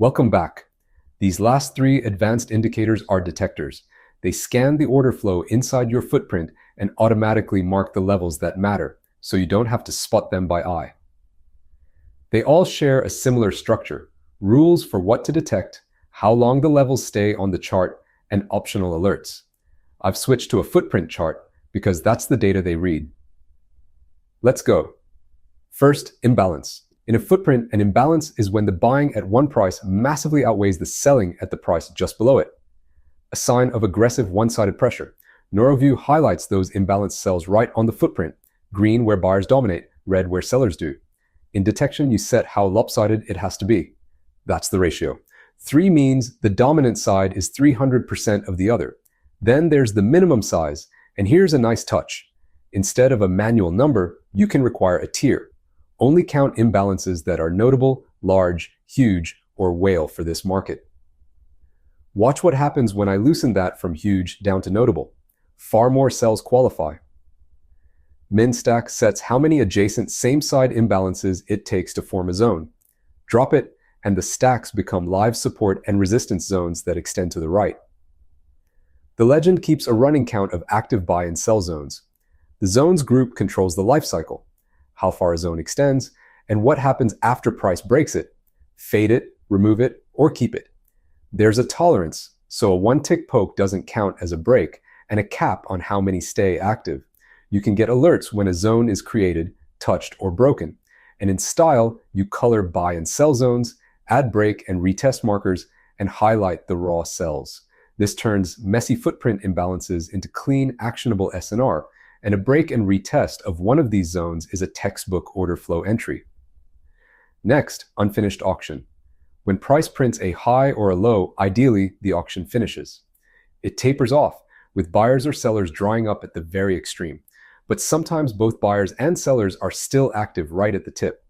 Welcome back. These last three advanced indicators are detectors. They scan the order flow inside your footprint and automatically mark the levels that matter, so you don't have to spot them by eye. They all share a similar structure: rules for what to detect, how long the levels stay on the chart, and optional alerts. I've switched to a footprint chart because that's the data they read. Let's go. First, imbalance. In a footprint, an imbalance is when the buying at one price massively outweighs the selling at the price just below it. A sign of aggressive one-sided pressure. Noroview highlights those imbalanced cells right on the footprint: green where buyers dominate, red where sellers do. In detection, you set how lopsided it has to be. That's the ratio. 3 means the dominant side is 300% of the other. Then there's the minimum size, and here's a nice touch. Instead of a manual number, you can require a tier. Only count imbalances that are notable, large, huge, or whale for this market. Watch what happens when I loosen that from huge down to notable. Far more cells qualify. MinStack sets how many adjacent same-side imbalances it takes to form a zone. Drop it, and the stacks become live support and resistance zones that extend to the right. The legend keeps a running count of active buy and sell zones. The zones group controls the life cycle: how far a zone extends, and what happens after price breaks it. Fade it, remove it, or keep it. There's a tolerance, so a one-tick poke doesn't count as a break, and a cap on how many stay active. You can get alerts when a zone is created, touched, or broken. And in style, you color buy and sell zones, add break and retest markers, and highlight the raw cells. This turns messy footprint imbalances into clean, actionable SNR, and a break and retest of one of these zones is a textbook order flow entry. Next, unfinished auction. When price prints a high or a low, ideally the auction finishes. It tapers off, with buyers or sellers drawing up at the very extreme. But sometimes both buyers and sellers are still active right at the tip.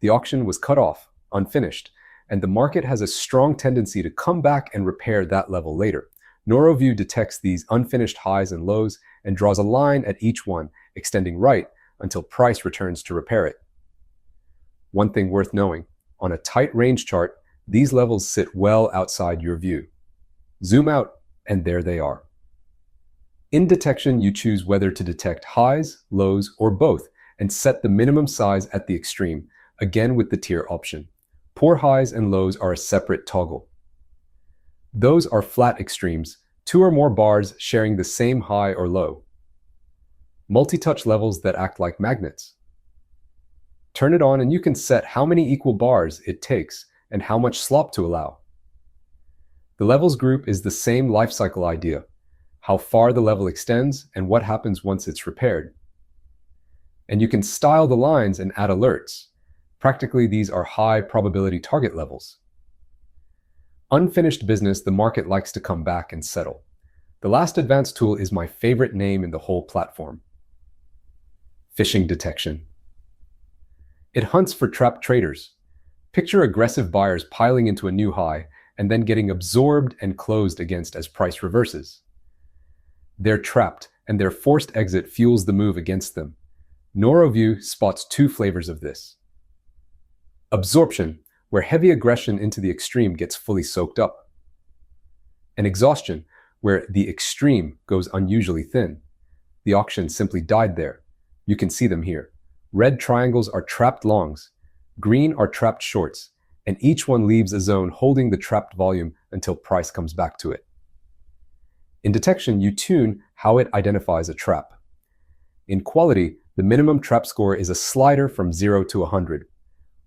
The auction was cut off, unfinished, and the market has a strong tendency to come back and repair that level later. Noroview detects these unfinished highs and lows and draws a line at each one, extending right until price returns to repair it. One thing worth knowing: on a tight range chart, these levels sit well outside your view. Zoom out, and there they are. In detection, you choose whether to detect highs, lows, or both, and set the minimum size at the extreme, again with the tier option. Poor highs and lows are a separate toggle. Those are flat extremes, 2 or more bars sharing the same high or low. Multi-touch levels that act like magnets. Turn it on and you can set how many equal bars it takes and how much slop to allow. The levels group is the same lifecycle idea: how far the level extends and what happens once it's repaired. And you can style the lines and add alerts. Practically, these are high probability target levels. Unfinished business, the market likes to come back and settle. The last advanced tool is my favorite name in the whole platform: Phishing Detection. It hunts for trapped traders. Picture aggressive buyers piling into a new high and then getting absorbed and closed against as price reverses. They're trapped, and their forced exit fuels the move against them. Noroview spots 2 flavors of this: absorption, where heavy aggression into the extreme gets fully soaked up; and exhaustion, where the extreme goes unusually thin. The auction simply died there. You can see them here. Red triangles are trapped longs, green are trapped shorts, and each one leaves a zone holding the trapped volume until price comes back to it. In detection, you tune how it identifies a trap. In quality, the minimum trap score is a slider from 0 to 100.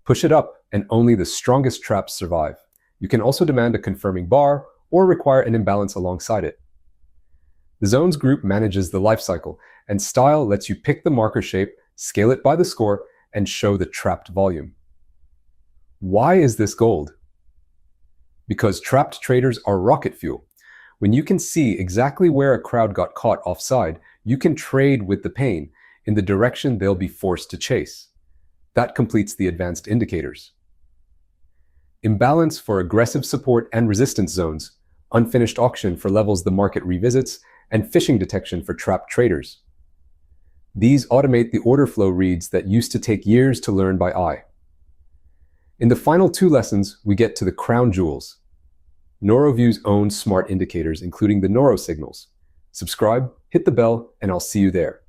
Push it up, and only the strongest traps survive. You can also demand a confirming bar or require an imbalance alongside it. The zones group manages the lifecycle, and style lets you pick the marker shape, scale it by the score, and show the trapped volume. Why is this gold? Because trapped traders are rocket fuel. When you can see exactly where a crowd got caught offside, you can trade with the pain in the direction they'll be forced to chase. That completes the advanced indicators. Imbalance for aggressive support and resistance zones, unfinished auction for levels the market revisits, and phishing detection for trapped traders. These automate the order flow reads that used to take years to learn by eye. In the final two lessons, we get to the crown jewels, Noroview's own smart indicators, including the Noro signals. Subscribe, hit the bell, and I'll see you there.